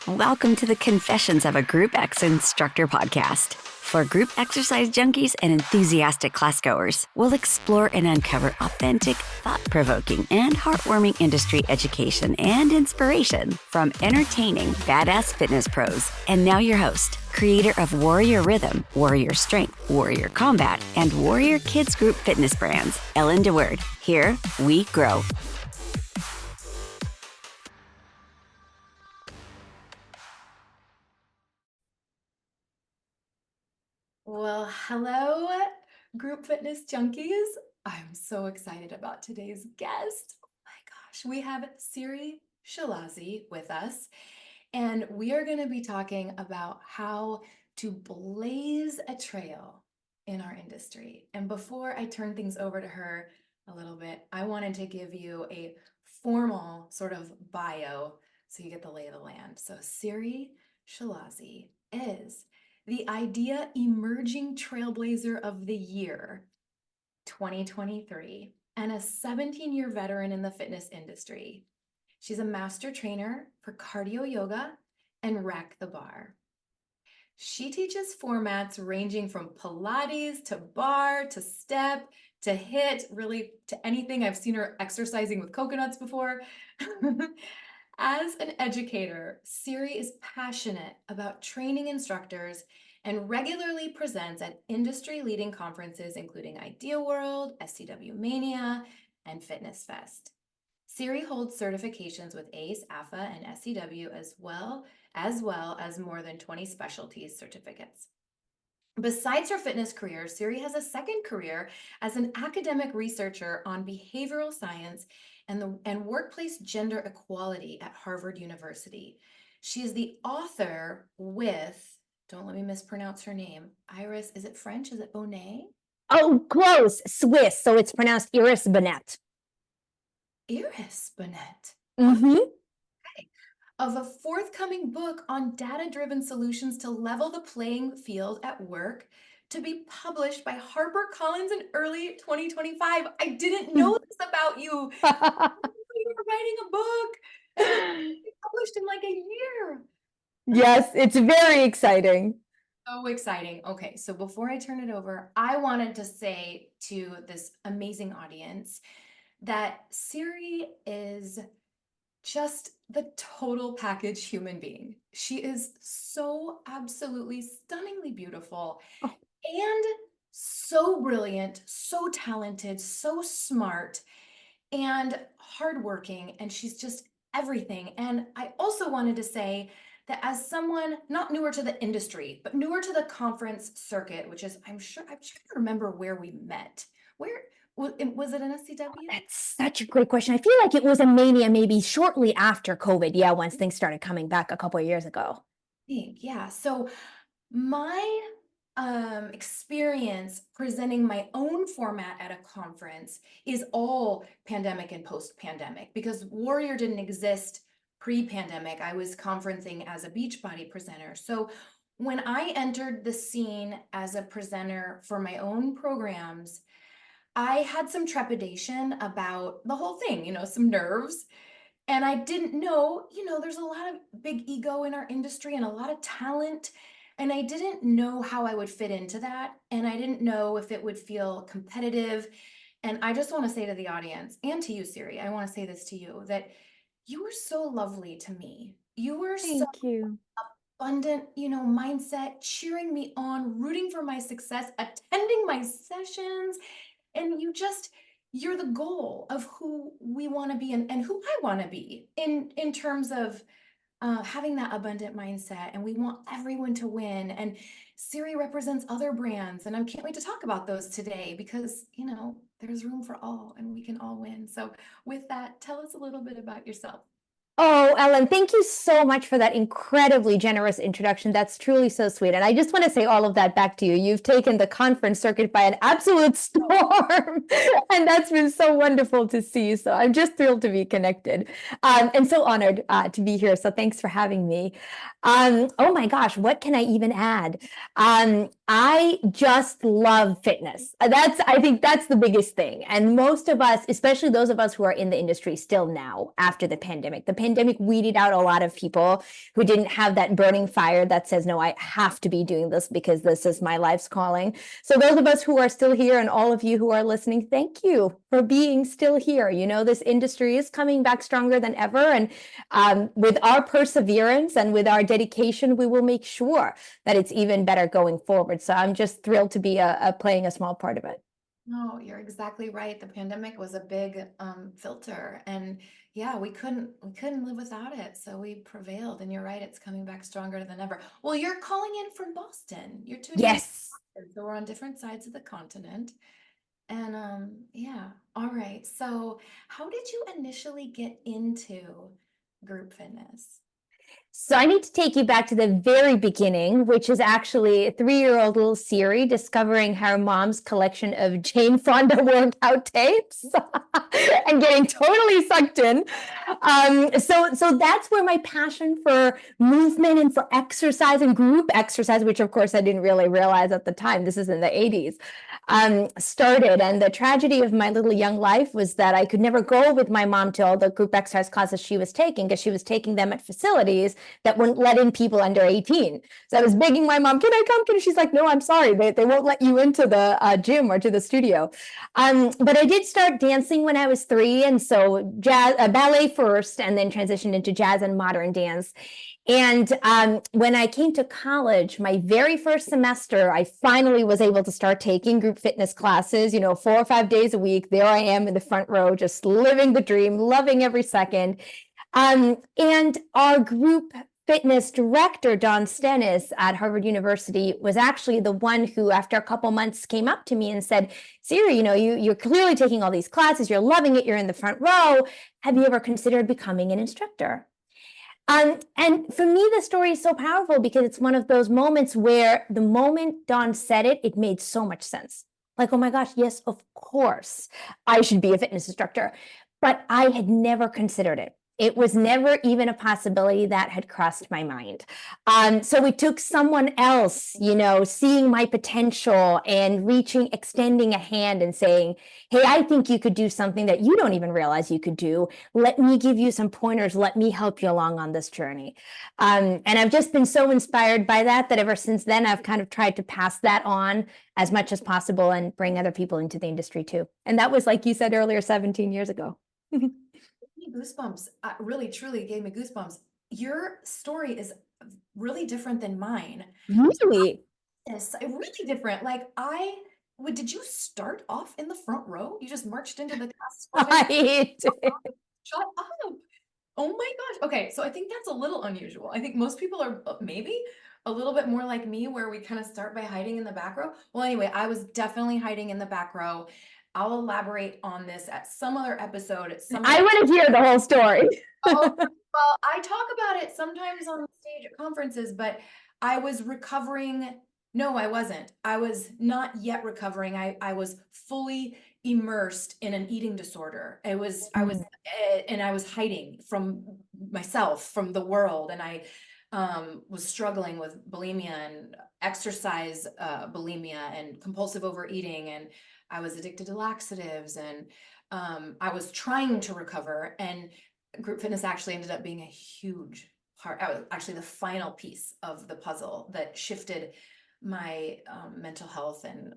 Welcome to the Confessions of a Group X Instructor podcast. For group exercise junkies and enthusiastic classgoers, we'll explore and uncover authentic, thought-provoking, and heartwarming industry education and inspiration from entertaining, badass fitness pros. And now your host, creator of Warrior Rhythm, Warrior Strength, Warrior Combat, and Warrior Kids Group fitness brands, Ellen DeWord. Here we grow. Well, hello, group fitness junkies. I'm so excited about today's guest. Oh my gosh, we have Siri Chilazi with us, and we are going to be talking about how to blaze a trail in our industry. And before I turn things over to her a little bit, I wanted to give you a formal sort of bio so you get the lay of the land. So Siri Chilazi is the IDEA Emerging Trailblazer of the Year 2023 and a 17-year veteran in the fitness industry. She's a master trainer for cardio yoga and rack the bar. She teaches formats ranging from Pilates to bar to step to HIIT, really to anything. I've seen her exercising with coconuts before. As an educator, Siri is passionate about training instructors and regularly presents at industry-leading conferences including IDEA World, SCW MANIA, and FitnessFest. Siri holds certifications with ACE, AFAA, and SCW as well as more than 20 specialties certificates. Besides her fitness career, Siri has a second career as an academic researcher on behavioral science and workplace gender equality at Harvard University. She is the author with, don't let me mispronounce her name, Iris, is it French? Is it Bohnet? Oh, close. Swiss, so it's pronounced Iris Bohnet. Iris Bohnet. Mm-hmm. Of a forthcoming book on data-driven solutions to level the playing field at work, to be published by HarperCollins in early 2025. I didn't know this about you. You were writing a book and it was published in like a year. Yes, it's very exciting. So exciting. Okay, so before I turn it over, I wanted to say to this amazing audience that Siri is just the total package human being. She is so absolutely stunningly beautiful and so brilliant, so talented, so smart, and hardworking, and she's just everything. And I also wanted to say that as someone not newer to the industry, but newer to the conference circuit, which is, I'm trying to remember where we met. Where was it in SCW? That's such a great question. I feel like it was a mania maybe shortly after COVID. Yeah, once things started coming back a couple of years ago. Yeah. So my experience presenting my own format at a conference is all pandemic and post-pandemic, because Warrior didn't exist pre-pandemic. I was conferencing as a Beachbody presenter. So when I entered the scene as a presenter for my own programs, I had some trepidation about the whole thing, some nerves. And I didn't know, there's a lot of big ego in our industry and a lot of talent. And I didn't know how I would fit into that. And I didn't know if it would feel competitive. And I just want to say to the audience and to you, Siri, I want to say this to you, that you were so lovely to me. You were so Thank you. abundant, mindset, cheering me on, rooting for my success, attending my sessions. And you're the goal of who we want to be and who I want to be in terms of having that abundant mindset. And we want everyone to win. And Siri represents other brands. And I can't wait to talk about those today because, there's room for all and we can all win. So with that, tell us a little bit about yourself. Oh, Ellen, thank you so much for that incredibly generous introduction. That's truly so sweet. And I just want to say all of that back to you. You've taken the conference circuit by an absolute storm, and that's been so wonderful to see. So I'm just thrilled to be connected and so honored to be here. So thanks for having me. Oh my gosh, what can I even add? I just love fitness. I think that's the biggest thing. And most of us, especially those of us who are in the industry still now after the pandemic weeded out a lot of people who didn't have that burning fire that says, no, I have to be doing this because this is my life's calling. So those of us who are still here and all of you who are listening, thank you for being still here. You know, this industry is coming back stronger than ever. And with our perseverance and with our dedication, we will make sure that it's even better going forward. So I'm just thrilled to be playing a small part of it. No, you're exactly right. The pandemic was a big filter, and yeah, we couldn't live without it. So we prevailed, and you're right, it's coming back stronger than ever. Well, you're calling in from Boston. You're tuning in from Yes. Boston, so we're on different sides of the continent. And yeah, all right. So how did you initially get into group fitness? So I need to take you back to the very beginning, which is actually a 3-year-old little Siri discovering her mom's collection of Jane Fonda workout tapes and getting totally sucked in. So that's where my passion for movement and for exercise and group exercise, which of course I didn't really realize at the time, this is in the 80s, started. And the tragedy of my little young life was that I could never go with my mom to all the group exercise classes she was taking because she was taking them at facilities that wouldn't let in people under 18. So I was begging my mom, can I come? She's like, no, I'm sorry. They won't let you into the gym or to the studio. But I did start dancing when I was 3. And so jazz, ballet first, and then transitioned into jazz and modern dance. And when I came to college, my very first semester, I finally was able to start taking group fitness classes, 4 or 5 days a week. There I am in the front row, just living the dream, loving every second. And our group fitness director, Don Stennis at Harvard University, was actually the one who, after a couple months, came up to me and said, Siri, you're clearly taking all these classes, you're loving it, you're in the front row. Have you ever considered becoming an instructor? And for me, the story is so powerful because it's one of those moments where the moment Don said it, it made so much sense. Like, oh my gosh, yes, of course, I should be a fitness instructor. But I had never considered it. It was never even a possibility that had crossed my mind. So it took someone else, seeing my potential and extending a hand and saying, hey, I think you could do something that you don't even realize you could do. Let me give you some pointers. Let me help you along on this journey. And I've just been so inspired by that ever since then, I've kind of tried to pass that on as much as possible and bring other people into the industry too. And that was, like you said earlier, 17 years ago. Goosebumps. Really, truly gave me goosebumps. Your story is really different than mine. Really? Yes, really different. Did you start off in the front row? You just marched into the class? I Shut up. Oh my gosh. Okay, so I think that's a little unusual. I think most people are maybe a little bit more like me, where we kind of start by hiding in the back row. Well, anyway, I was definitely hiding in the back row. I'll elaborate on this at some other episode. I want to hear the whole story. Oh, well, I talk about it sometimes on stage at conferences, but I was recovering. No, I wasn't. I was not yet recovering. I was fully immersed in an eating disorder. I was, and I was hiding from myself, from the world. And I was struggling with bulimia and exercise bulimia and compulsive overeating. And I was addicted to laxatives, and I was trying to recover. And group fitness actually ended up being a huge part. I was actually the final piece of the puzzle that shifted my mental health and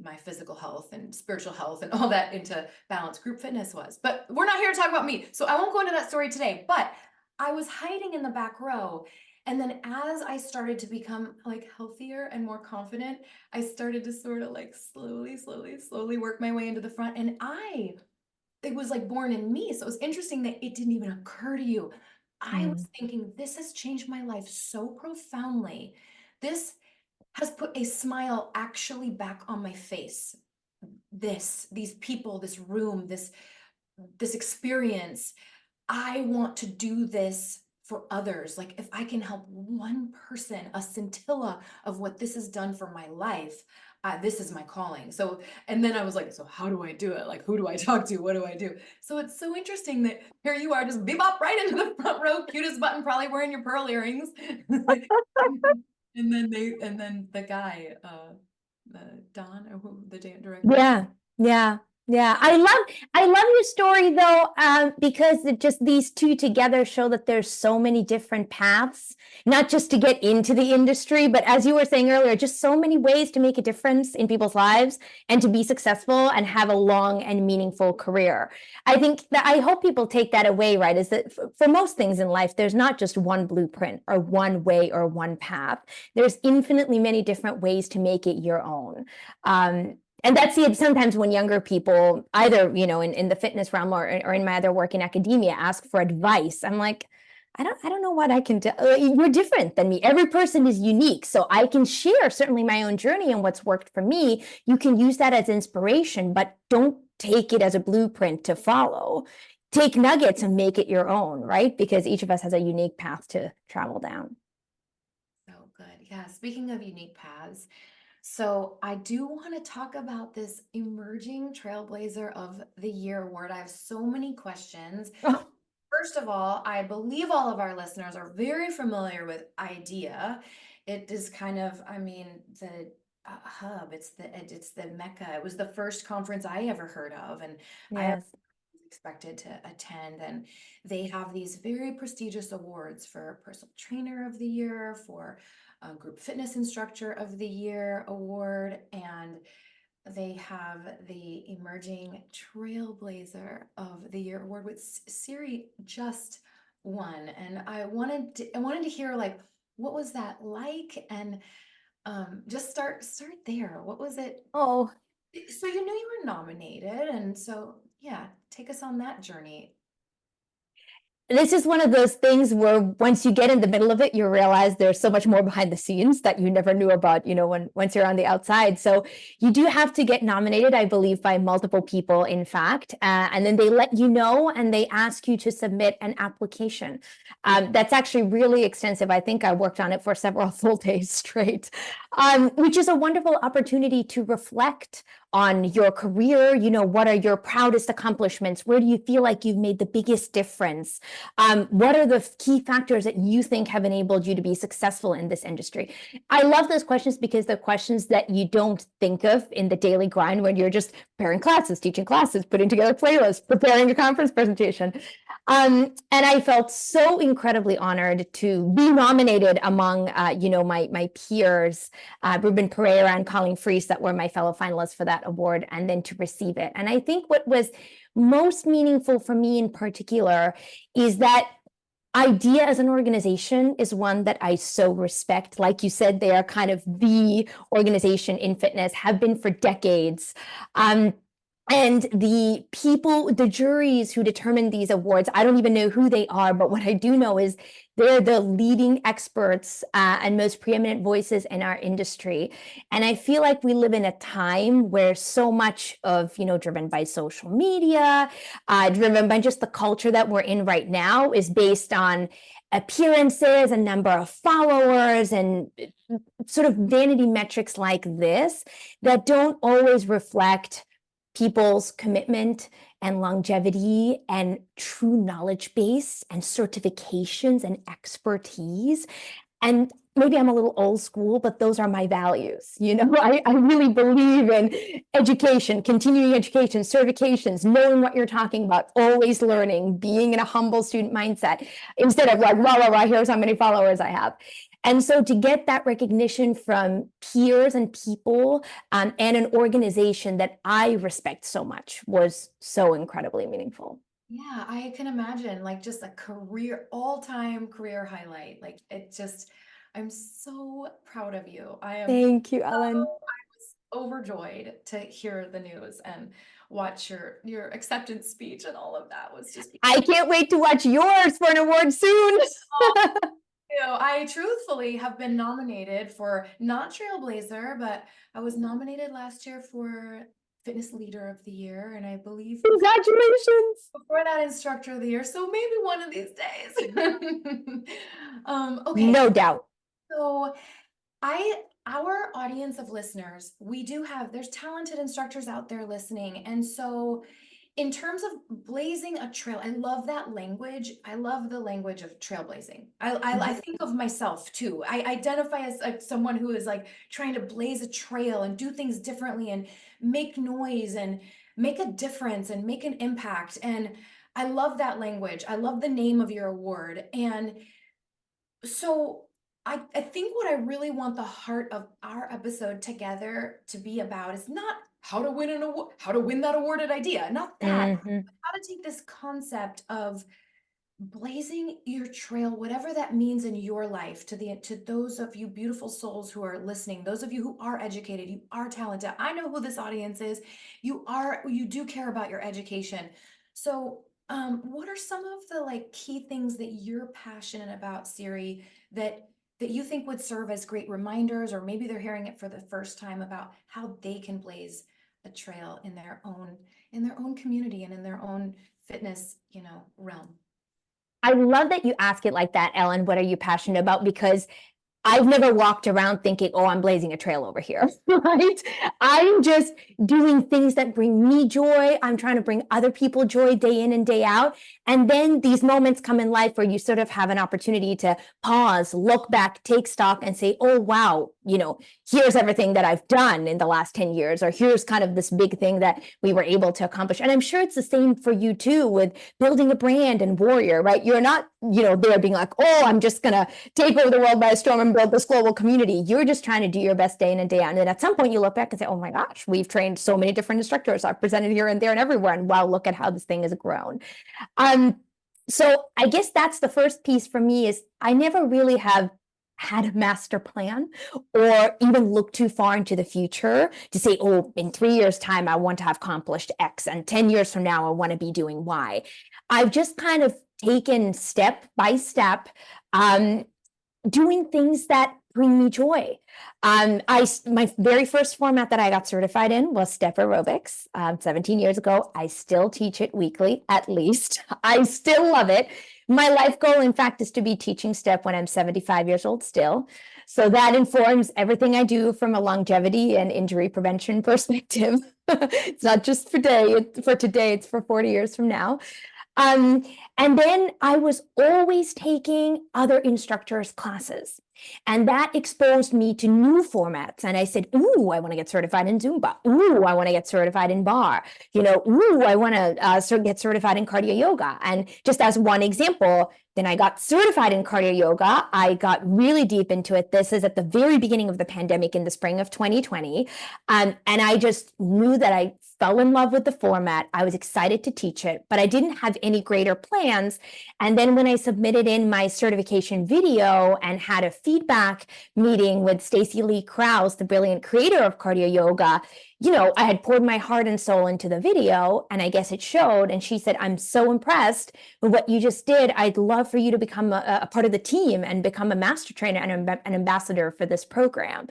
my physical health and spiritual health and all that into balance. Group fitness was. But we're not here to talk about me, so I won't go into that story today. But I was hiding in the back row. And then as I started to become healthier and more confident, I started to sort of slowly work my way into the front. And it was born in me. So it was interesting that it didn't even occur to you. I was thinking, this has changed my life so profoundly. This has put a smile actually back on my face. These people, this room, this experience. I want to do this for others. If I can help one person, a scintilla of what this has done for my life, this is my calling. So, and then I was like, so how do I do it? Who do I talk to? What do I do? So it's so interesting that here you are, just bebop right into the front row, cutest button, probably wearing your pearl earrings. And then the guy, Don, or who, the director. Yeah. I love your story though, because it just these two together show that there's so many different paths, not just to get into the industry, but as you were saying earlier, just so many ways to make a difference in people's lives and to be successful and have a long and meaningful career. I think that I hope people take that away, right? Is that for most things in life, there's not just one blueprint or one way or one path. There's infinitely many different ways to make it your own. And that's it. Sometimes when younger people, either in the fitness realm or in my other work in academia, ask for advice, I'm like, I don't know what I can do. You're different than me. Every person is unique, so I can share certainly my own journey and what's worked for me. You can use that as inspiration, but don't take it as a blueprint to follow. Take nuggets and make it your own, right? Because each of us has a unique path to travel down. So good. Yeah. Speaking of unique paths, so I do want to talk about this Emerging Trailblazer of the Year award. I have so many questions. Oh, First of all, I believe all of our listeners are very familiar with IDEA. It is kind of, I mean, the hub. It's the Mecca. It was the first conference I ever heard of, and I yes. was expected to attend. And they have these very prestigious awards for Personal Trainer of the Year, for Group Fitness Instructor of the Year award, and they have the Emerging Trailblazer of the Year award, which Siri just won. And I wanted to hear, like, what was that like? And just start there. What was it? Oh, So you knew you were nominated, and so yeah, take us on that journey. this is one of those things where once you get in the middle of it, you realize there's so much more behind the scenes that you never knew about, once you're on the outside. So you do have to get nominated, I believe, by multiple people, in fact. And then they let you know and they ask you to submit an application. That's actually really extensive. I think I worked on it for several full days straight, which is a wonderful opportunity to reflect on your career. What are your proudest accomplishments? Where do you feel like you've made the biggest difference? What are the key factors that you think have enabled you to be successful in this industry? I love those questions because they're questions that you don't think of in the daily grind when you're just preparing classes, teaching classes, putting together playlists, preparing a conference presentation. And I felt so incredibly honored to be nominated among, my peers, Ruben Pereira and Colleen Freese, that were my fellow finalists for that award, and then to receive it. And I think what was most meaningful for me in particular is that IDEA as an organization is one that I so respect. Like you said, they are kind of the organization in fitness, have been for decades. And the people, the juries who determine these awards, I don't even know who they are, but what I do know is they're the leading experts and most preeminent voices in our industry. And I feel like we live in a time where so much of, driven by social media, driven by just the culture that we're in right now, is based on appearances and number of followers and sort of vanity metrics like this that don't always reflect people's commitment and longevity and true knowledge base and certifications and expertise. And maybe I'm a little old school, but those are my values. I really believe in education, continuing education, certifications, knowing what you're talking about, always learning, being in a humble student mindset instead of like, rah, rah, rah, here's how many followers I have. And so to get that recognition from peers and people and an organization that I respect so much was so incredibly meaningful. Yeah, I can imagine, like, just a all-time career highlight. Like, I'm so proud of you. Thank you, Ellen. I was overjoyed to hear the news and watch your acceptance speech, and all of that was just. I can't wait to watch yours for an award soon. I truthfully have been nominated for not Trailblazer, but I was nominated last year for Fitness Leader of the Year, and I believe Congratulations. before that Instructor of the Year. So maybe one of these days. Okay, No doubt. so our audience of listeners, there's talented instructors out there listening, and so In terms of blazing a trail, I love that language. I love the language of trailblazing. I think of myself too. I identify as like someone who is like trying to blaze a trail and do things differently and make noise and make a difference and make an impact. And I love that language. I love the name of your award. And so I think what I really want the heart of our episode together to be about is not how to win an award, how to win that award at IDEA, not that, Mhm. but how to take this concept of blazing your trail, whatever that means in your life, to those of you beautiful souls who are listening, those of you who are educated, you are talented. I know who this audience is. You do care about your education. So what are some of the like key things that you're passionate about, Siri, that you think would serve as great reminders, or maybe they're hearing it for the first time about how they can blaze a trail in their own community and in their own fitness, realm? I love that you ask it like that, Ellen. What are you passionate about? Because I've never walked around thinking, oh, I'm blazing a trail over here, right? I'm just doing things that bring me joy. I'm trying to bring other people joy day in and day out. And then these moments come in life where you sort of have an opportunity to pause, look back, take stock, and say, oh, wow, here's everything that I've done in the last 10 years, or here's kind of this big thing that we were able to accomplish. And I'm sure it's the same for you too with building a brand and Warrior, right? You're not, there being like, oh, I'm just going to take over the world by storm and build this global community. You're just trying to do your best day in and day out. And then at some point you look back and say, oh my gosh, we've trained so many different instructors. I've presented here and there and everywhere. And wow, look at how this thing has grown. So I guess that's the first piece for me is I never really have had a master plan or even look too far into the future to say, oh, in 3 years' time, I want to have accomplished X, and 10 years from now, I want to be doing Y. I've just kind of taken step by step, doing things that bring me joy. My very first format that I got certified in was step aerobics 17 years ago. I still teach it weekly, at least. I still love it. My life goal, in fact, is to be teaching step when I'm 75 years old still. So that informs everything I do from a longevity and injury prevention perspective. It's not just for today, it's for 40 years from now. And then I was always taking other instructors' classes. And that exposed me to new formats. And I said, ooh, I want to get certified in Zumba. Ooh, I want to get certified in Barre. Ooh, I want to get certified in cardio yoga. And just as one example, then I got certified in cardio yoga. I got really deep into it. This is at the very beginning of the pandemic in the spring of 2020. And I just knew that I fell in love with the format. I was excited to teach it, but I didn't have any greater plans. And then when I submitted in my certification video and had a feedback meeting with Stacey Lee Krause, the brilliant creator of cardio yoga, I had poured my heart and soul into the video, and I guess it showed. And she said, I'm so impressed with what you just did. I'd love for you to become a part of the team and become a master trainer and an ambassador for this program.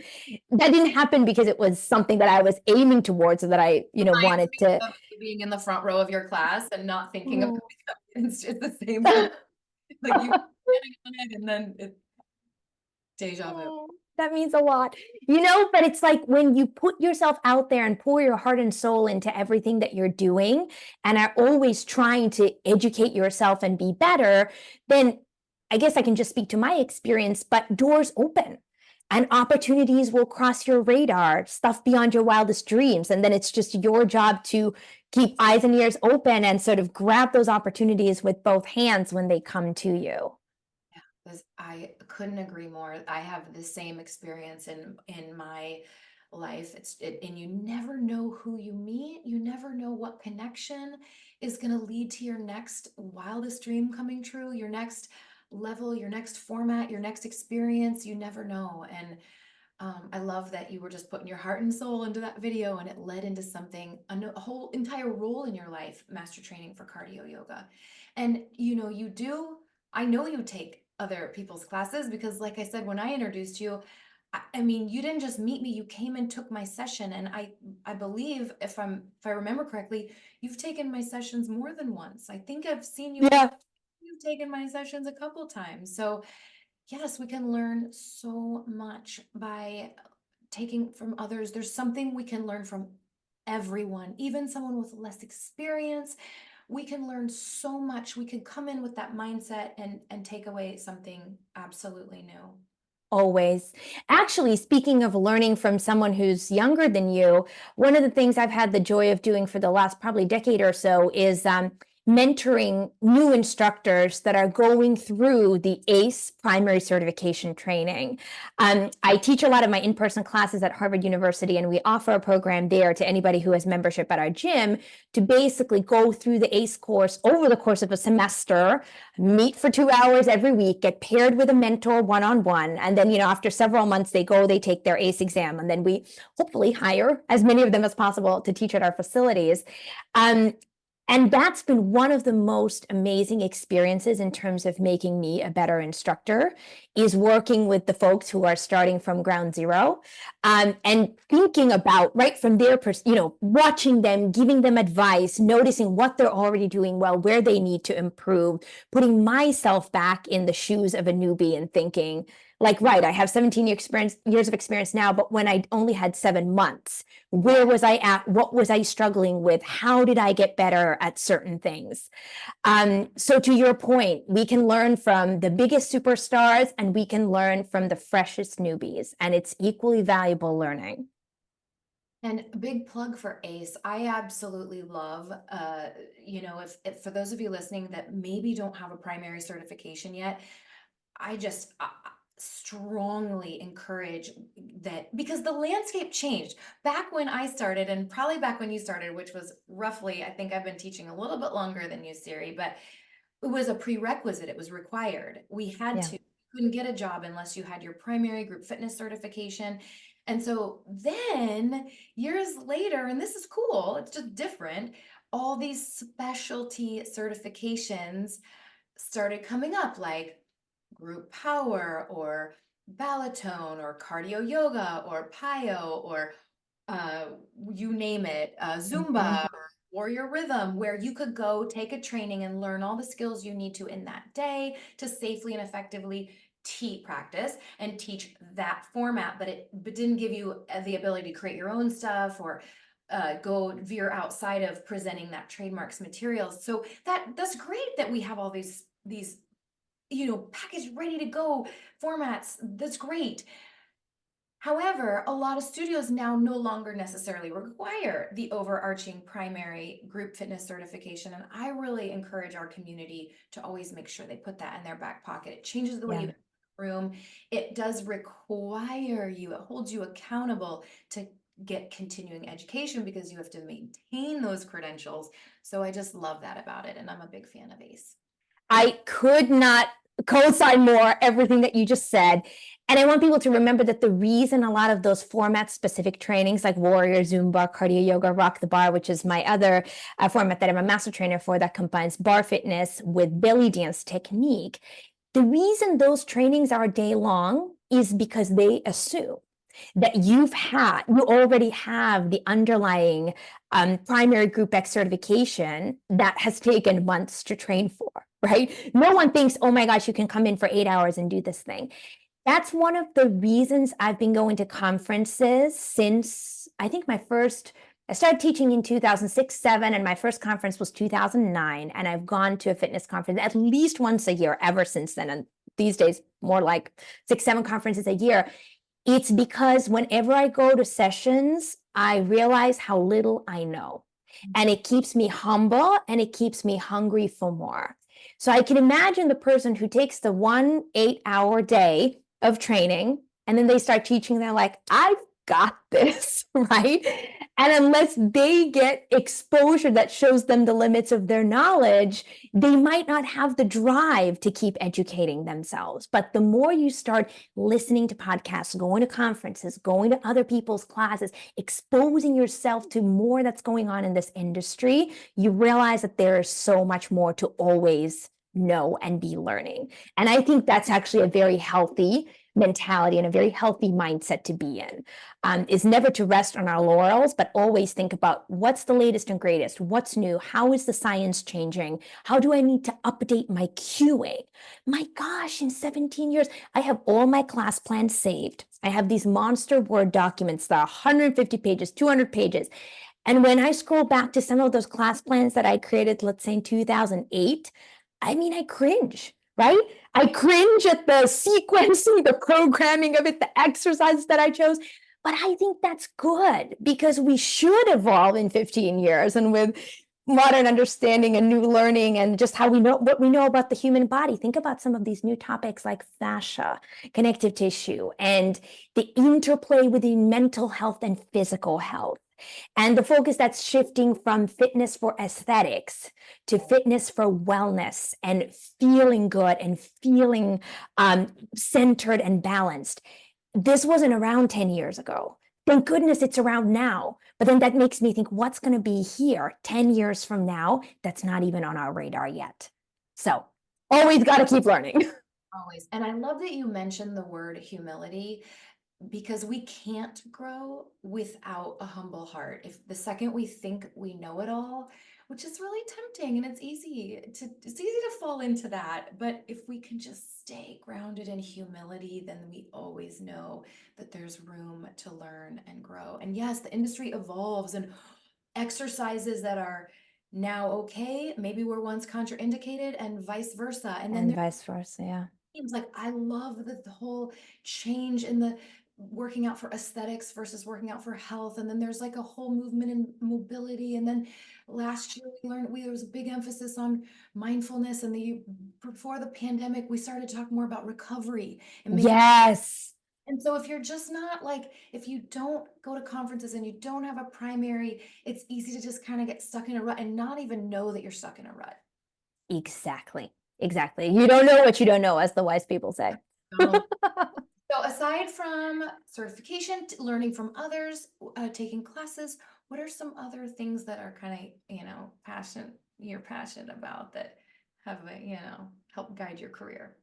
That didn't happen because it was something that I was aiming towards and that I, wanted to. Being in the front row of your class and not thinking about it. It's just the same Oh. like you getting on it and then it's deja vu. Oh, that means a lot, but it's like when you put yourself out there and pour your heart and soul into everything that you're doing and are always trying to educate yourself and be better, then I guess I can just speak to my experience, but doors open and opportunities will cross your radar, stuff beyond your wildest dreams. And then it's just your job to keep eyes and ears open and sort of grab those opportunities with both hands when they come to you. I couldn't agree more. I have the same experience in my life. And you never know who you meet. You never know what connection is going to lead to your next wildest dream coming true, your next level, your next format, your next experience. You never know. And I love that you were just putting your heart and soul into that video and it led into something, a whole entire role in your life, master training for cardio yoga. And I know you take other people's classes because like I said, when I introduced you, I mean, you didn't just meet me, you came and took my session. And I believe if I remember correctly, you've taken my sessions more than once. I think I've seen you. Yeah. You've taken my sessions a couple times. So yes, we can learn so much by taking from others. There's something we can learn from everyone, even someone with less experience. We can learn so much. We can come in with that mindset and take away something absolutely new. Always. Actually, speaking of learning from someone who's younger than you, one of the things I've had the joy of doing for the last probably decade or so is mentoring new instructors that are going through the ACE primary certification training. I teach a lot of my in-person classes at Harvard University, and we offer a program there to anybody who has membership at our gym to basically go through the ACE course over the course of a semester, meet for 2 hours every week, get paired with a mentor one-on-one, and then, after several months, they take their ACE exam, and then we hopefully hire as many of them as possible to teach at our facilities. And that's been one of the most amazing experiences in terms of making me a better instructor, is working with the folks who are starting from ground zero, and thinking about, right from their watching them, giving them advice, noticing what they're already doing well, where they need to improve, putting myself back in the shoes of a newbie and thinking, like, right, I have 17 years of experience now, but when I only had 7 months, where was I at? What was I struggling with? How did I get better at certain things? So to your point, we can learn from the biggest superstars and we can learn from the freshest newbies, and it's equally valuable learning. And a big plug for ACE. I absolutely love, if for those of you listening that maybe don't have a primary certification yet, I just strongly encourage that, because the landscape changed back when I started, and probably back when you started, which was roughly, I think I've been teaching a little bit longer than you, Siri, but it was a prerequisite. It was required. We had to, you couldn't get a job unless you had your primary group fitness certification. And so then years later, and this is cool, it's just different, all these specialty certifications started coming up, like group power or balletone or cardio yoga or PIO or you name it, Zumba or warrior rhythm, where you could go take a training and learn all the skills you need to in that day to safely and effectively practice and teach that format, but it didn't give you the ability to create your own stuff or go veer outside of presenting that trademarks materials. So that's great that we have all these packaged ready to go formats. That's great. However, a lot of studios now no longer necessarily require the overarching primary group fitness certification. And I really encourage our community to always make sure they put that in their back pocket. It changes the way you room. It does require you, it holds you accountable to get continuing education because you have to maintain those credentials. So I just love that about it. And I'm a big fan of ACE. I could not co-sign more everything that you just said. And I want people to remember that the reason a lot of those format-specific trainings like Warrior, Zumba, Cardio Yoga, Rock the Bar, which is my other format that I'm a master trainer for that combines bar fitness with belly dance technique, the reason those trainings are day long is because they assume that you already have the underlying primary group X certification that has taken months to train for, right? No one thinks, oh my gosh, you can come in for 8 hours and do this thing. That's one of the reasons I've been going to conferences since I think I started teaching in 2006, 2007, and my first conference was 2009. And I've gone to a fitness conference at least once a year ever since then. And these days, more like 6, 7 conferences a year. It's because whenever I go to sessions, I realize how little I know. And it keeps me humble and it keeps me hungry for more. So I can imagine the person who takes the 1 8-hour day of training and then they start teaching, they're like, I've got this, right? And unless they get exposure that shows them the limits of their knowledge, they might not have the drive to keep educating themselves. But the more you start listening to podcasts, going to conferences, going to other people's classes, exposing yourself to more that's going on in this industry, you realize that there is so much more to always know and be learning. And I think that's actually a very healthy mentality and a very healthy mindset to be in, is never to rest on our laurels, but always think about what's the latest and greatest, what's new, how is the science changing, how do I need to update my queuing? My gosh, in 17 years, I have all my class plans saved. I have these monster Word documents that are 150 pages, 200 pages. And when I scroll back to some of those class plans that I created, let's say in 2008, I mean, I cringe, right? I cringe at the sequencing, the programming of it, the exercises that I chose. But I think that's good because we should evolve in 15 years and with modern understanding and new learning and just how we know what we know about the human body. Think about some of these new topics like fascia, connective tissue, and the interplay within mental health and physical health. And the focus that's shifting from fitness for aesthetics to fitness for wellness and feeling good and feeling centered and balanced. This wasn't around 10 years ago. Thank goodness it's around now. But then that makes me think, what's going to be here 10 years from now that's not even on our radar yet? So always got to keep learning. Always. And I love that you mentioned the word humility, because we can't grow without a humble heart. If the second we think we know it all, which is really tempting, and it's easy to fall into that, but if we can just stay grounded in humility, then we always know that there's room to learn and grow. And yes, the industry evolves, and exercises that are now okay maybe were once contraindicated, and vice versa. And then And vice versa, yeah. seems like I love the whole change in the working out for aesthetics versus working out for health. And then there's like a whole movement in mobility. And then last year we learned there was a big emphasis on mindfulness. And before the pandemic, we started to talk more about recovery and making. Yes. And so if you're just not like, if you don't go to conferences and you don't have a primary, it's easy to just kind of get stuck in a rut and not even know that you're stuck in a rut. Exactly. Exactly. You don't know what you don't know, as the wise people say. So aside from certification, learning from others, taking classes, what are some other things that are kind of, you're passionate about that have, helped guide your career?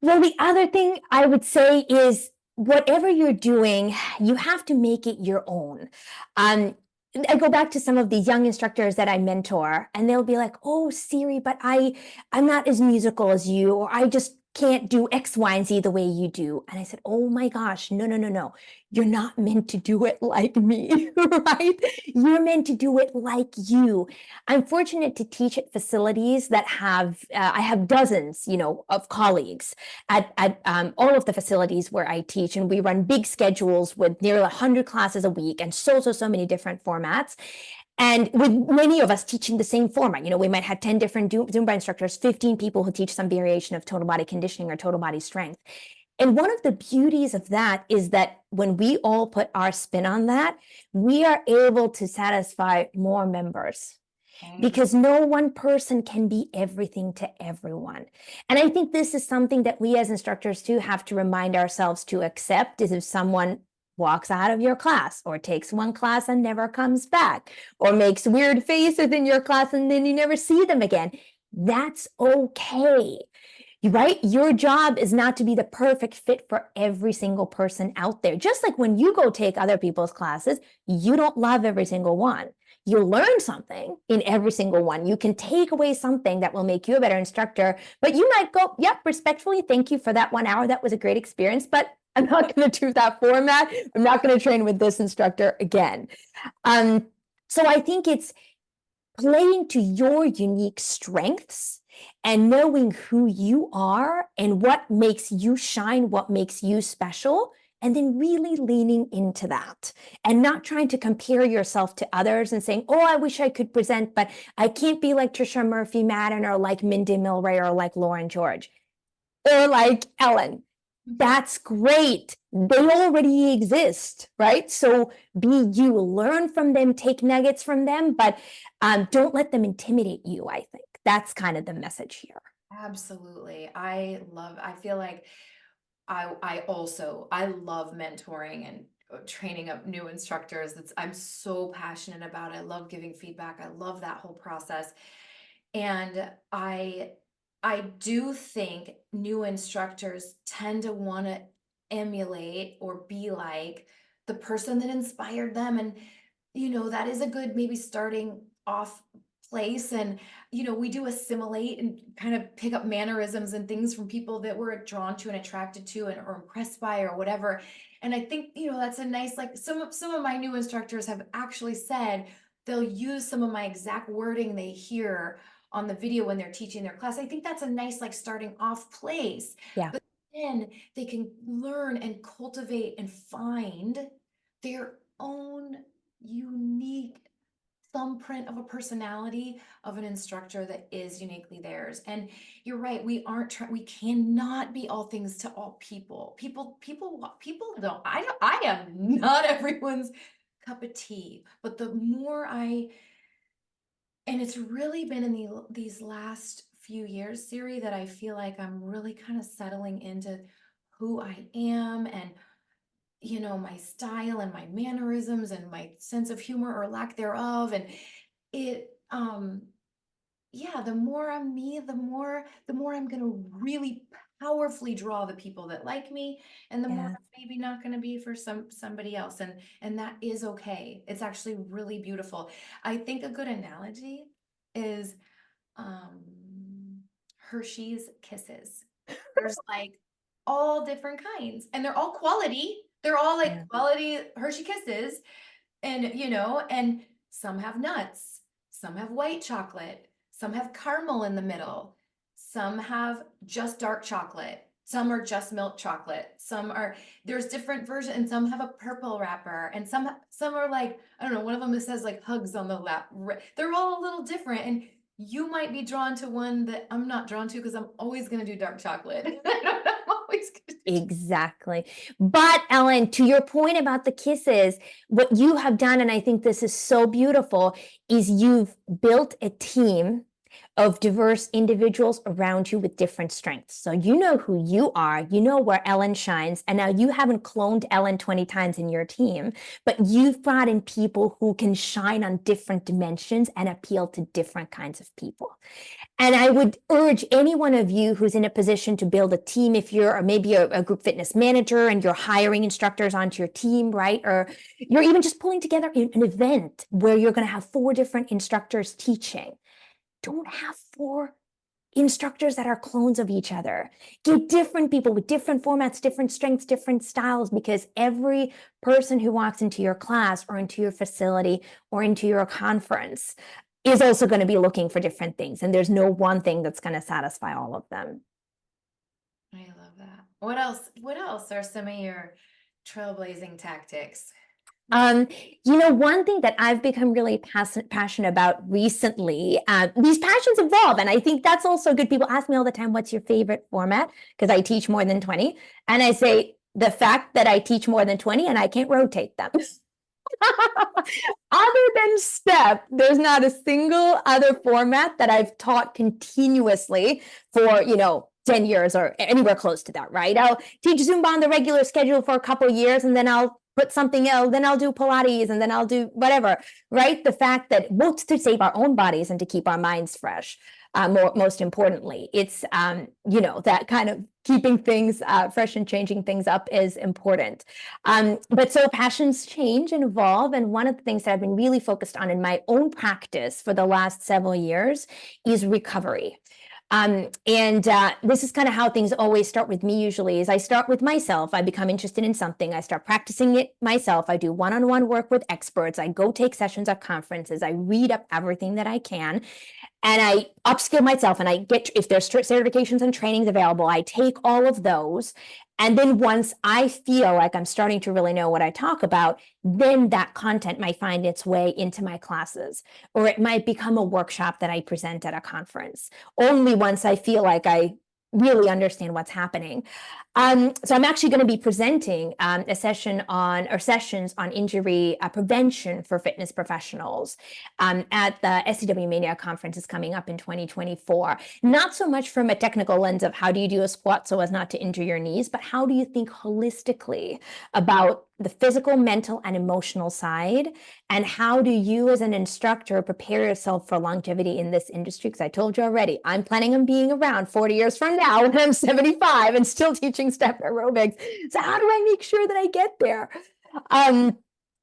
Well, the other thing I would say is whatever you're doing, you have to make it your own. I go back to some of these young instructors that I mentor, and they'll be like, "Oh, Siri, but I'm not as musical as you, or I just can't do X, Y, and Z the way you do." And I said, "Oh my gosh, no, no, no, no. You're not meant to do it like me, right? You're meant to do it like you." I'm fortunate to teach at facilities that have, I have dozens, of colleagues at all of the facilities where I teach, and we run big schedules with nearly 100 classes a week and so many different formats. And with many of us teaching the same format, we might have 10 different Zumba instructors, 15 people who teach some variation of total body conditioning or total body strength. And one of the beauties of that is that when we all put our spin on that, we are able to satisfy more members. Because no one person can be everything to everyone. And I think this is something that we as instructors too have to remind ourselves to accept, is if someone walks out of your class or takes one class and never comes back, or makes weird faces in your class and then you never see them again, that's okay. Right? Your job is not to be the perfect fit for every single person out there. Just like when you go take other people's classes, you don't love every single one. You learn something in every single one. You can take away something that will make you a better instructor, but you might go, "Yep, respectfully, thank you for that 1 hour. That was a great experience, but I'm not going to do that format. I'm not going to train with this instructor again." So I think it's playing to your unique strengths and knowing who you are and what makes you shine, what makes you special, and then really leaning into that and not trying to compare yourself to others and saying, "Oh, I wish I could present, but I can't be like Trisha Murphy Madden or like Mindy Milray or like Lauren George or like Ellen." That's great. They already exist, right? So be you, learn from them, take nuggets from them, but don't let them intimidate you, I think. That's kind of the message here. Absolutely. I feel like I love mentoring and training up new instructors. I'm so passionate about it. I love giving feedback. I love that whole process. And I do think new instructors tend to want to emulate or be like the person that inspired them. And, that is a good maybe starting off place, and we do assimilate and kind of pick up mannerisms and things from people that we're drawn to and attracted to and or impressed by or whatever. And I think that's a nice, like, some of my new instructors have actually said they'll use some of my exact wording they hear on the video when they're teaching their class. I think that's a nice, like, starting off place. Yeah. But then they can learn and cultivate and find their own unique thumbprint of a personality of an instructor that is uniquely theirs. And you're right, we cannot be all things to all people. People don't, I am not everyone's cup of tea, but the more and it's really been in these last few years, Siri, that I feel like I'm really kind of settling into who I am, and my style and my mannerisms and my sense of humor or lack thereof. And it, the more I'm me, the more I'm going to really powerfully draw the people that like me, and the more I'm maybe not going to be for somebody else. And that is okay. It's actually really beautiful. I think a good analogy is Hershey's Kisses. There's like all different kinds, and they're all quality. They're all like quality Hershey Kisses, and and some have nuts, some have white chocolate, some have caramel in the middle, some have just dark chocolate, some are just milk chocolate, there's different versions, and some have a purple wrapper, and some are like, I don't know, one of them that says like hugs on the lap. They're all a little different, and you might be drawn to one that I'm not drawn to because I'm always going to do dark chocolate. Exactly. But Ellen, to your point about the kisses, what you have done, and I think this is so beautiful, is you've built a team of diverse individuals around you with different strengths. So you know who you are, you know where Ellen shines, and now you haven't cloned Ellen 20 times in your team, but you've brought in people who can shine on different dimensions and appeal to different kinds of people. And I would urge any one of you who's in a position to build a team, if you're or maybe a group fitness manager and you're hiring instructors onto your team, right? Or you're even just pulling together an event where you're going to have 4 different instructors teaching. Don't have 4 instructors that are clones of each other. Get different people with different formats, different strengths, different styles, because every person who walks into your class or into your facility or into your conference is also going to be looking for different things. And there's no one thing that's going to satisfy all of them. I love that. What else are some of your trailblazing tactics? One thing that I've become really passionate about recently, these passions evolve. And I think that's also good. People ask me all the time, what's your favorite format? Because I teach more than 20. And I say the fact that I teach more than 20 and I can't rotate them. Other than Step, there's not a single other format that I've taught continuously for, 10 years or anywhere close to that, right? I'll teach Zumba on the regular schedule for a couple of years, and then I'll put something else, then I'll do Pilates, and then I'll do whatever, right? The fact that both to save our own bodies and to keep our minds fresh, most importantly, it's, that kind of keeping things fresh and changing things up is important. But so passions change and evolve. And one of the things that I've been really focused on in my own practice for the last several years is recovery. This is kind of how things always start with me usually, is I start with myself. I become interested in something. I start practicing it myself. I do one-on-one work with experts. I go take sessions at conferences. I read up everything that I can. And I upskill myself, and I get, if there's certifications and trainings available, I take all of those. And then once I feel like I'm starting to really know what I talk about, then that content might find its way into my classes, or it might become a workshop that I present at a conference, only once I feel like I really understand what's happening. So I'm actually going to be presenting sessions on injury prevention for fitness professionals at the SCW MANIA conference is coming up in 2024. Not so much from a technical lens of how do you do a squat so as not to injure your knees, but how do you think holistically about the physical, mental, and emotional side, and how do you as an instructor prepare yourself for longevity in this industry? Because I told you already, I'm planning on being around 40 years from now when I'm 75 and still teaching step aerobics. So how do I make sure that I get there?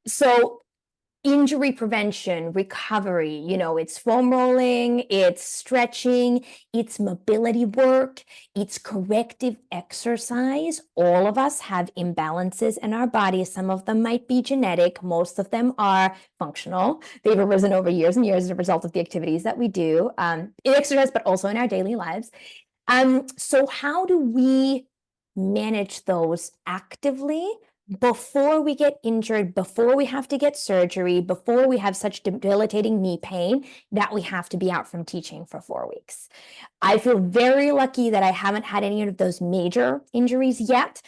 So injury prevention, recovery, it's foam rolling, it's stretching, it's mobility work, it's corrective exercise. All of us have imbalances in our body. Some of them might be genetic. Most of them are functional. They've arisen over years and years as a result of the activities that we do in exercise, but also in our daily lives. So how do we manage those actively before we get injured, before we have to get surgery, before we have such debilitating knee pain that we have to be out from teaching for 4 weeks? I feel very lucky that I haven't had any of those major injuries yet.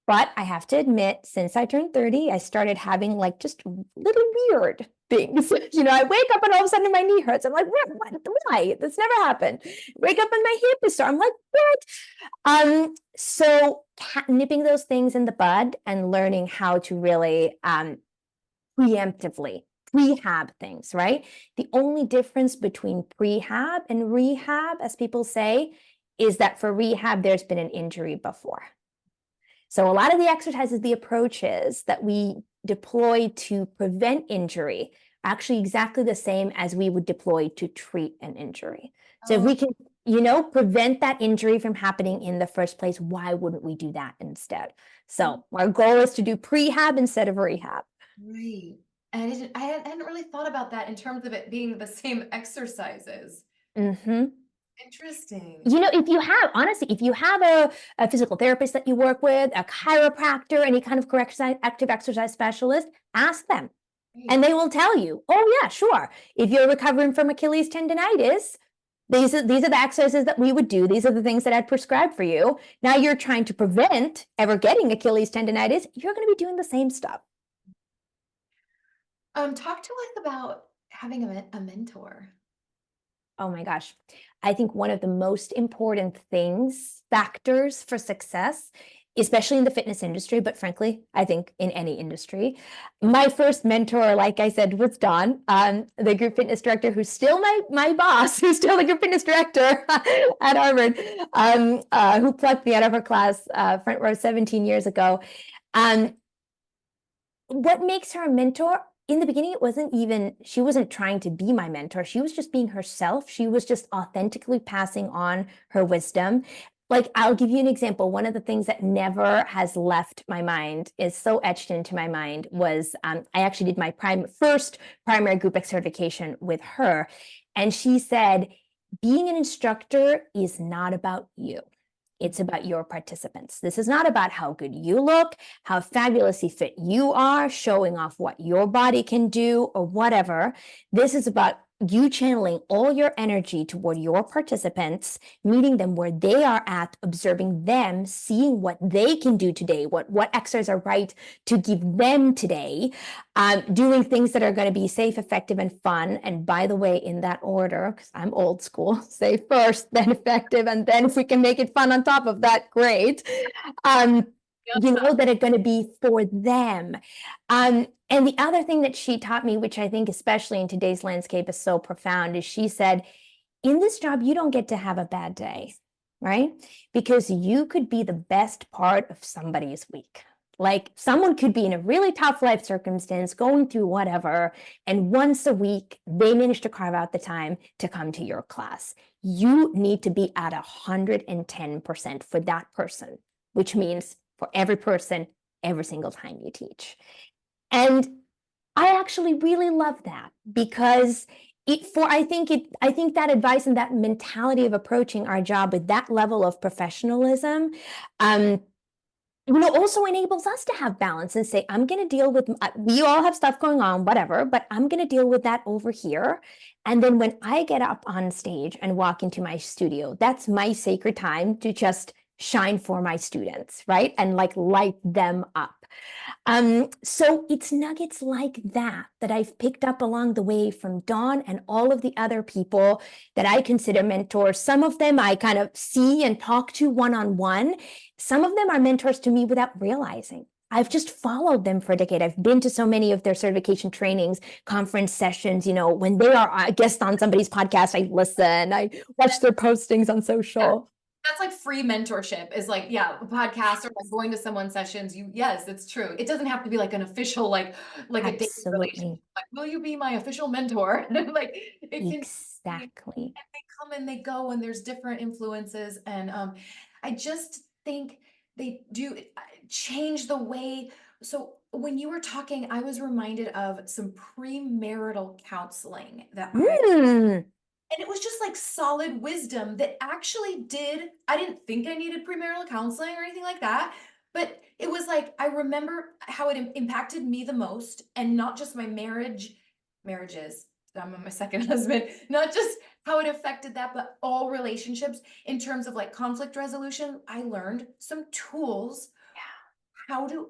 But I have to admit, since I turned 30, I started having like just little weird things. I wake up and all of a sudden my knee hurts. I'm like, what? Why? That's never happened. Wake up and my hip is sore. I'm like, what? So nipping those things in the bud and learning how to really preemptively prehab things, right? The only difference between prehab and rehab, as people say, is that for rehab, there's been an injury before. So a lot of the exercises, the approaches that we deploy to prevent injury are actually exactly the same as we would deploy to treat an injury. So if we can, prevent that injury from happening in the first place, why wouldn't we do that instead? So our goal is to do prehab instead of rehab. Right. And I hadn't really thought about that in terms of it being the same exercises. Mm-hmm. Interesting. If you have a physical therapist that you work with, a chiropractor, any kind of active exercise specialist, ask them. Right. And they will tell you, oh yeah, sure. If you're recovering from Achilles tendonitis, these are the exercises that we would do. These are the things that I'd prescribe for you. Now you're trying to prevent ever getting Achilles tendonitis. You're going to be doing the same stuff. Talk to us about having a mentor. Oh my gosh. I think one of the most important factors for success, especially in the fitness industry, but frankly, I think in any industry. My first mentor, like I said, was Dawn, the group fitness director, who's still my boss, who's still the group fitness director at Harvard, who plucked me out of her class front row 17 years ago. What makes her a mentor? In the beginning, she wasn't trying to be my mentor. She was just being herself. She was just authentically passing on her wisdom. Like, I'll give you an example. One of the things that never has left my mind, is so etched into my mind, was I actually did my first primary group X certification with her. And she said, being an instructor is not about you. It's about your participants. This is not about how good you look, how fabulously fit you are, showing off what your body can do or whatever. This is about you channeling all your energy toward your participants, meeting them where they are at, observing them, seeing what they can do today, what exercises are right to give them today, doing things that are going to be safe, effective, and fun. And by the way, in that order, because I'm old school, safe first, then effective, and then if we can make it fun on top of that, great. That are going to be for them. And the other thing that she taught me, which I think especially in today's landscape is so profound, is she said, in this job, you don't get to have a bad day, right? Because you could be the best part of somebody's week. Like, someone could be in a really tough life circumstance, going through whatever, and once a week, they manage to carve out the time to come to your class. You need to be at 110% for that person, which means for every person, every single time you teach. And I actually really love that, because I think that advice and that mentality of approaching our job with that level of professionalism, also enables us to have balance and say, I'm going to deal with, we all have stuff going on, whatever, but I'm going to deal with that over here. And then when I get up on stage and walk into my studio, that's my sacred time to just shine for my students, right? And like light them up. So it's nuggets like that I've picked up along the way from Dawn and all of the other people that I consider mentors. Some of them I kind of see and talk to one-on-one. Some of them are mentors to me without realizing. I've just followed them for a decade. I've been to so many of their certification trainings, conference sessions. When they are a guest on somebody's podcast, I listen, I watch their postings on social. That's like free mentorship is like, yeah, a podcast or like going to someone's sessions. Yes, it's true. It doesn't have to be like an official, like a dating relationship. Absolutely. Like, will you be my official mentor? Like it can be, and Exactly. they come and they go and there's different influences. And I just think they do change the way. So when you were talking, I was reminded of some premarital counseling that Mm, and it was just like solid wisdom that actually I didn't think I needed premarital counseling or anything like that. But it was like, I remember how it impacted me the most, and not just my marriages. I'm on my second husband, not just how it affected that, but all relationships in terms of like conflict resolution. I learned some tools how to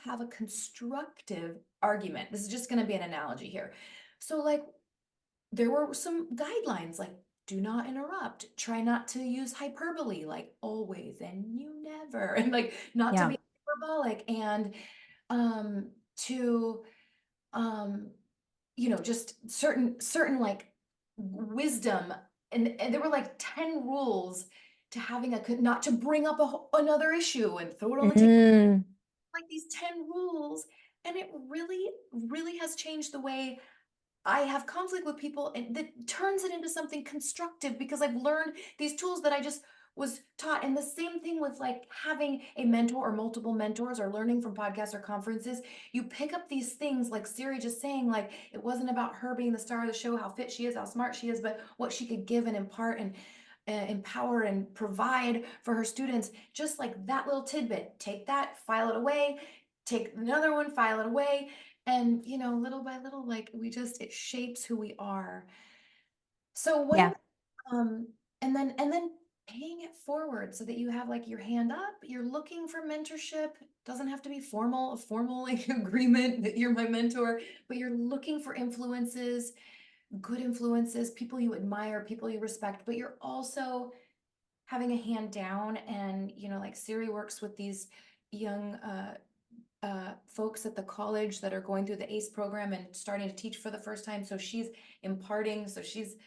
have a constructive argument. This is just going to be an analogy here. So like there were some guidelines like do not interrupt, try not to use hyperbole like always and you never, and like not to yeah. be hyperbolic, and to um just certain like wisdom, and there were like 10 rules to having not to bring up another issue and throw it on the table, Mm, like these 10 rules. And it really has changed the way I have conflict with people, and that turns it into something constructive because I've learned these tools that I just was taught. And the same thing with like having a mentor or multiple mentors or learning from podcasts or conferences. You pick up these things like Siri just saying, like, it wasn't about her being the star of the show, how fit she is, how smart she is, but what she could give and impart and empower and provide for her students. Just like that little tidbit, take that, file it away, take another one, file it away. And little by little, like it shapes who we are. So what yeah. about, and then paying it forward so that you have like your hand up, you're looking for mentorship. Doesn't have to be a formal like agreement that you're my mentor, but you're looking for influences, good influences, people you admire, people you respect, but you're also having a hand down. And like Siri works with these young folks at the college that are going through the ACE program and starting to teach for the first time. So she's imparting, so she's,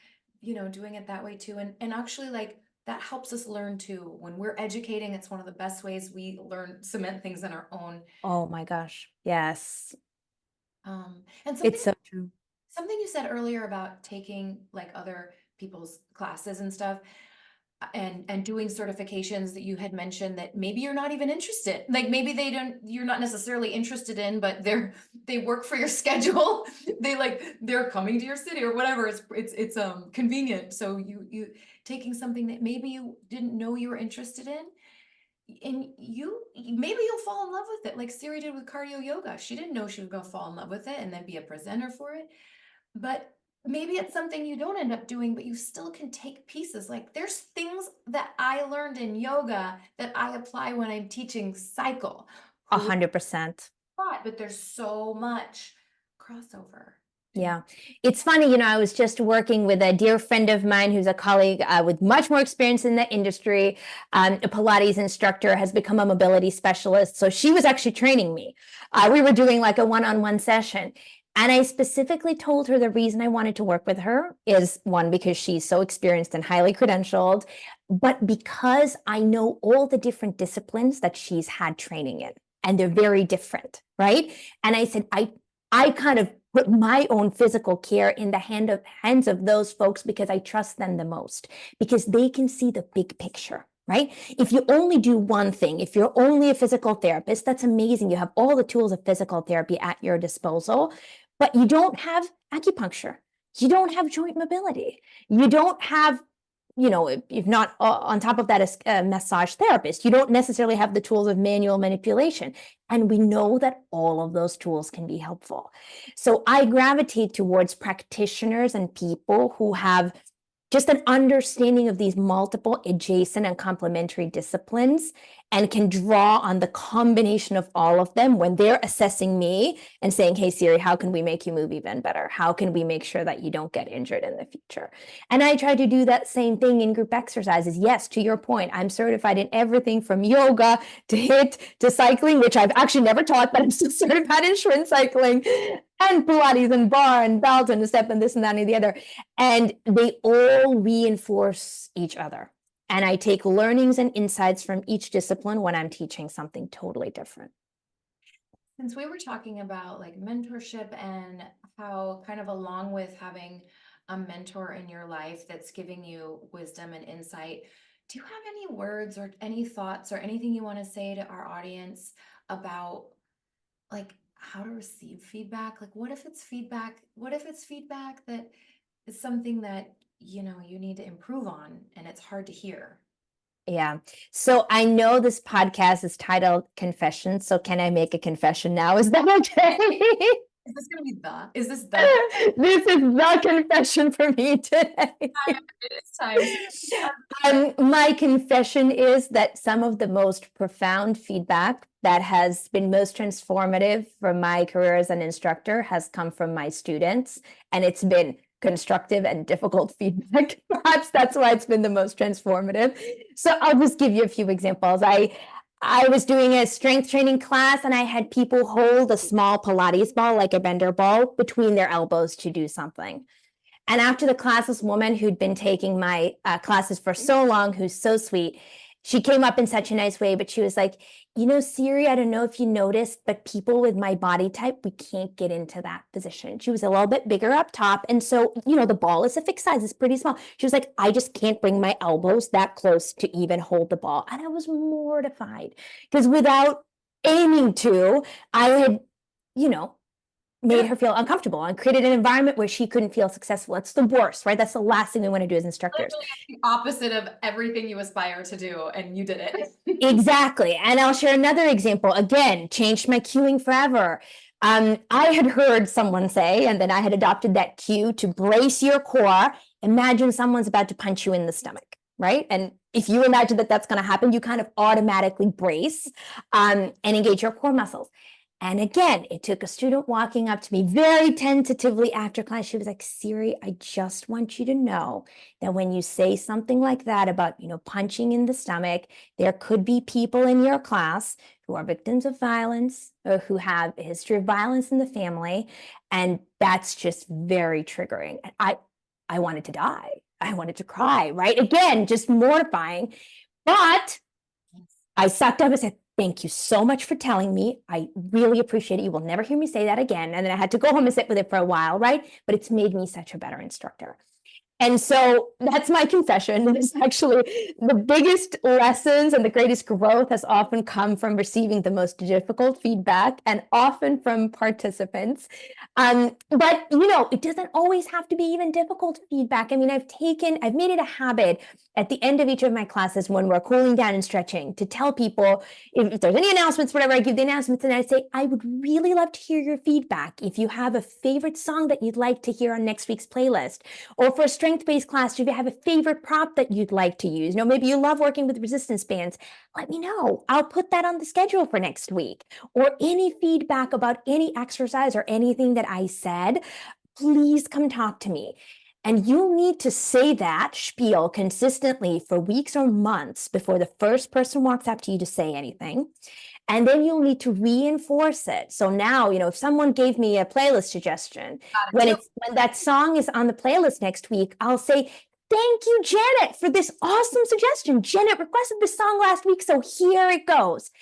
doing it that way too. And actually like that helps us learn too. When we're educating, it's one of the best ways we learn, cement things in our own. Oh my gosh. Yes. And It's so true. something you said earlier about taking like other people's classes and stuff, and doing certifications that you had mentioned that maybe you're not even interested, like maybe you're not necessarily interested in, but they work for your schedule. They're coming to your city or whatever. It's convenient. So you taking something that maybe you didn't know you were interested in, and maybe you'll fall in love with it like Siri did with cardio yoga. She didn't know she was going to fall in love with it and then be a presenter for it. But maybe it's something you don't end up doing, but you still can take pieces. Like there's things that I learned in yoga that I apply when I'm teaching cycle. Who would 100%. have thought? But there's so much crossover. Yeah. It's funny, I was just working with a dear friend of mine who's a colleague with much more experience in the industry. A Pilates instructor, has become a mobility specialist. So she was actually training me. We were doing like a one-on-one session. And I specifically told her the reason I wanted to work with her is one, because she's so experienced and highly credentialed, but because I know all the different disciplines that she's had training in, and they're very different, right? And I said, I kind of put my own physical care in the hands of those folks because I trust them the most, because they can see the big picture, right? If you only do one thing, if you're only a physical therapist, that's amazing. You have all the tools of physical therapy at your disposal, but you don't have acupuncture. You don't have joint mobility. You don't have, if not on top of that, a massage therapist, you don't necessarily have the tools of manual manipulation. And we know that all of those tools can be helpful. So I gravitate towards practitioners and people who have just an understanding of these multiple adjacent and complementary disciplines, and can draw on the combination of all of them when they're assessing me and saying, hey, Siri, how can we make you move even better? How can we make sure that you don't get injured in the future? And I try to do that same thing in group exercises. Yes, to your point, I'm certified in everything from yoga to HIIT to cycling, which I've actually never taught, but I'm still certified in sprint cycling, and Pilates and Barre and belt and step and this and that and the other. And they all reinforce each other. And I take learnings and insights from each discipline when I'm teaching something totally different. Since we were talking about like mentorship and how kind of along with having a mentor in your life that's giving you wisdom and insight, do you have any words or any thoughts or anything you want to say to our audience about like how to receive feedback? Like what if it's feedback? What if it's feedback that is something that, you know, you need to improve on and it's hard to hear? Yeah. So I know this podcast is titled Confession. So can I make a confession now? Is that okay? Is this going to be is this the? This is the confession for me today. It's time. My confession is that some of the most profound feedback that has been most transformative for my career as an instructor has come from my students, and it's been constructive and difficult feedback. Perhaps that's why it's been the most transformative. So I'll just give you a few examples. I was doing a strength training class, and I had people hold a small Pilates ball, like a bender ball, between their elbows to do something. And after the class, this woman who'd been taking my classes for so long, who's so sweet, she came up in such a nice way, but she was like, you know, Siri, I don't know if you noticed, but people with my body type, we can't get into that position. She was a little bit bigger up top. And so, you know, the ball is a fixed size, it's pretty small. She was like, I just can't bring my elbows that close to even hold the ball. And I was mortified because without aiming to, I had, you know, made her feel uncomfortable and created an environment where she couldn't feel successful. It's the worst, right? That's the last thing we want to do as instructors. The opposite of everything you aspire to do, and you did it. Exactly. And I'll share another example. Again, changed my cueing forever. I had heard someone say, and then I had adopted that cue to brace your core. Imagine someone's about to punch you in the stomach, right? And if you imagine that that's going to happen, you kind of automatically brace and engage your core muscles. And again, it took a student walking up to me very tentatively after class. She was like, Siri, I just want you to know that when you say something like that about, you know, punching in the stomach, there could be people in your class who are victims of violence or who have a history of violence in the family. And that's just very triggering. And I wanted to die. I wanted to cry, right? Again, just mortifying. But I sucked up and said, thank you so much for telling me. I really appreciate it. You will never hear me say that again. And then I had to go home and sit with it for a while, right? But it's made me such a better instructor. And so that's my confession. It's actually the biggest lessons and the greatest growth has often come from receiving the most difficult feedback and often from participants. But you know, it doesn't always have to be even difficult feedback. I mean, I've made it a habit at the end of each of my classes when we're cooling down and stretching to tell people if there's any announcements, whatever, I give the announcements and I say, I would really love to hear your feedback. If you have a favorite song that you'd like to hear on next week's playlist, or for a strength-based class, if you have a favorite prop that you'd like to use, you know, maybe you love working with resistance bands, let me know. I'll put that on the schedule for next week. Or any feedback about any exercise or anything that I said, please come talk to me. And you'll need to say that spiel consistently for weeks or months before the first person walks up to you to say anything. And then you'll need to reinforce it. So now, you know, if someone gave me a playlist suggestion, when that song is on the playlist next week, I'll say, thank you, Janet, for this awesome suggestion. Janet requested this song last week, so here it goes.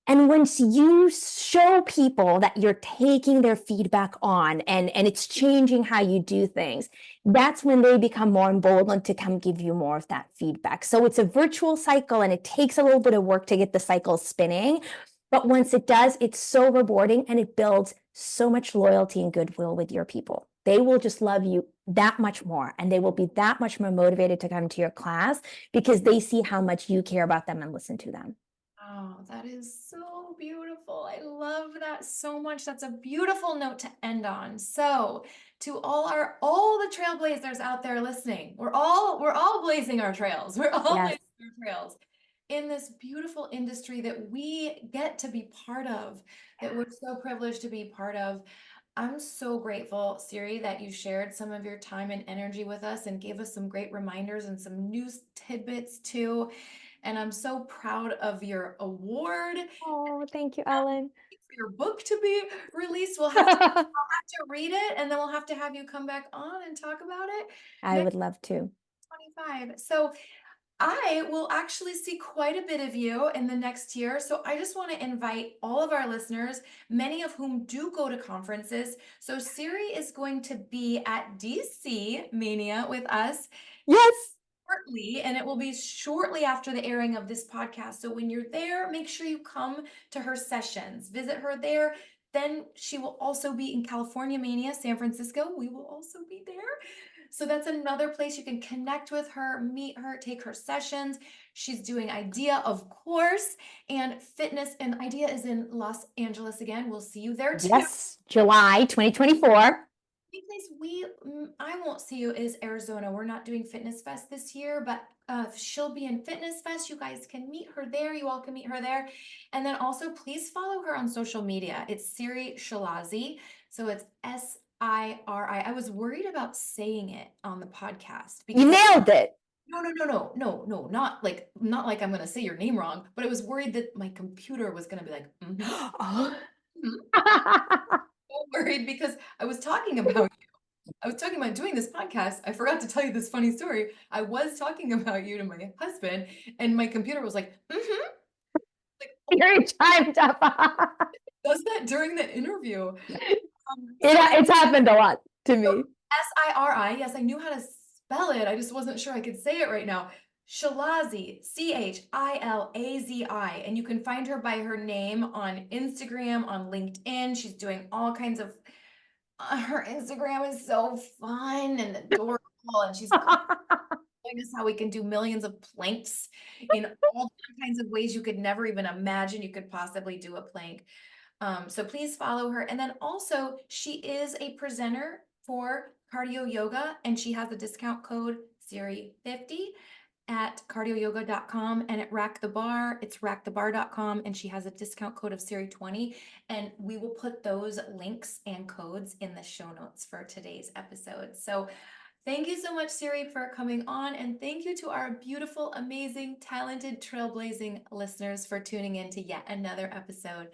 And once you show people that you're taking their feedback on and it's changing how you do things, that's when they become more emboldened to come give you more of that feedback. So it's a virtual cycle and it takes a little bit of work to get the cycle spinning. But once it does, it's so rewarding and it builds so much loyalty and goodwill with your people. They will just love you that much more and they will be that much more motivated to come to your class because they see how much you care about them and listen to them. Oh, that is so beautiful. I love that so much. That's a beautiful note to end on. So, to all the trailblazers out there listening, we're all blazing our trails. We're all blazing our trails in this beautiful industry that we get to be part of, that we're so privileged to be part of. I'm so grateful, Siri, that you shared some of your time and energy with us and gave us some great reminders and some news tidbits too. And I'm so proud of your award. Oh, thank you, Ellen. For your book to be released. I'll have to read it and then we'll have to have you come back on and talk about it. I would love to. 25. So I will actually see quite a bit of you in the next year. So I just want to invite all of our listeners, many of whom do go to conferences. So Siri is going to be at DC Mania with us Yes. shortly, and it will be shortly after the airing of this podcast. So when you're there, make sure you come to her sessions, visit her there. Then she will also be in California Mania, San Francisco. We will also be there. So that's another place you can connect with her, meet her, take her sessions. She's doing IDEA, of course, and fitness, and IDEA is in Los Angeles again. We'll see you there too. Yes, July 2024. The place I won't see you is Arizona. We're not doing FitnessFest this year, but she'll be in FitnessFest. You guys can meet her there. You all can meet her there. And then also please follow her on social media. It's Siri Chilazi. So it's Siri. I was worried about saying it on the podcast because You nailed it. no, not like I'm gonna say your name wrong, but I was worried that my computer was gonna be like, Oh. so worried because I was talking about you. I was talking about doing this podcast. I forgot to tell you this funny story. I was talking about you to my husband, and my computer was like, like, Very chimed up. does that during the interview? It's happened a lot to me. Siri. Yes, I knew how to spell it. I just wasn't sure I could say it right now. Chilazi, Chilazi, and you can find her by her name on Instagram, on LinkedIn. She's doing all kinds of. Her Instagram is so fun and adorable, and she's showing us how we can do millions of planks in all kinds of ways you could never even imagine you could possibly do a plank. So please follow her. And then also, she is a presenter for cardio yoga, and she has a discount code Siri50 at cardioyoga.com, and at Rack the Bar, it's rackthebar.com, and she has a discount code of Siri20, and we will put those links and codes in the show notes for today's episode. So thank you so much, Siri, for coming on, and thank you to our beautiful, amazing, talented, trailblazing listeners for tuning in to yet another episode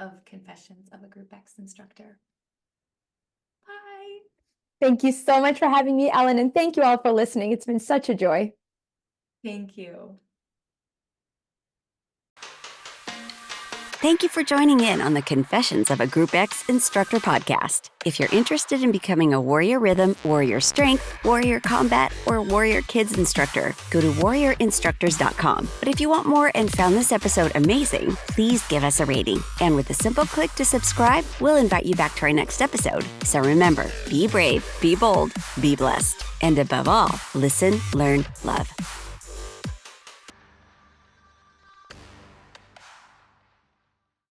of Confessions of a Group X Instructor. Bye. Thank you so much for having me, Ellen, and thank you all for listening. It's been such a joy. Thank you. Thank you for joining in on the Confessions of a Group X Instructor podcast. If you're interested in becoming a Warrior Rhythm, Warrior Strength, Warrior Combat, or Warrior Kids instructor, go to warriorinstructors.com. But if you want more and found this episode amazing, please give us a rating. And with a simple click to subscribe, we'll invite you back to our next episode. So remember, be brave, be bold, be blessed. And above all, listen, learn, love.